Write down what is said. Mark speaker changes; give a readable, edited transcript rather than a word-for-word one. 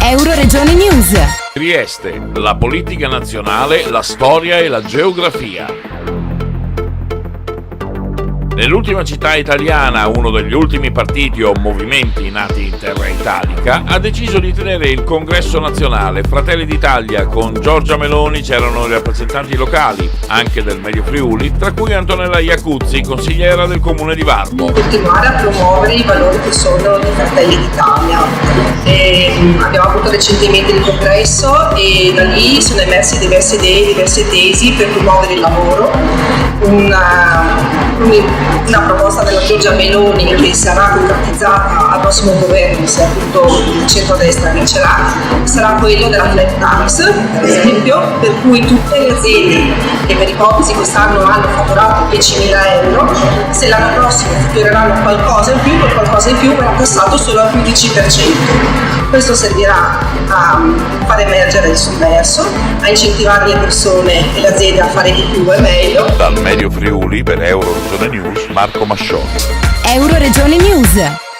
Speaker 1: Euroregione News.
Speaker 2: Trieste, la politica nazionale, la storia e la geografia. Nell'ultima città italiana, uno degli ultimi partiti o movimenti nati in terra italica ha deciso di tenere il congresso nazionale. Fratelli d'Italia, con Giorgia Meloni c'erano i rappresentanti locali, anche del Medio Friuli, tra cui Antonella Iacuzzi, consigliera del comune di Varbo.
Speaker 3: Continuare a promuovere i valori che sono di Fratelli d'Italia. Abbiamo avuto recentemente il congresso e da lì sono emerse diverse idee, diverse tesi per promuovere il lavoro. Una proposta della Giorgia Meloni che sarà concretizzata al prossimo governo, se appunto il centrodestra vincerà, sarà quello della flat tax, per esempio, per cui tutte le aziende che per ipotesi quest'anno hanno fatturato 10.000 euro, se l'anno prossimo fattureranno qualcosa in più, quel qualcosa in più verrà tassato solo al 15%. Questo servirà a far emergere il sommerso, a incentivare le persone e le aziende a fare di più e meglio.
Speaker 2: Dal Medio Friuli per Euroregione News, Marco Mascioni.
Speaker 1: Euroregione News.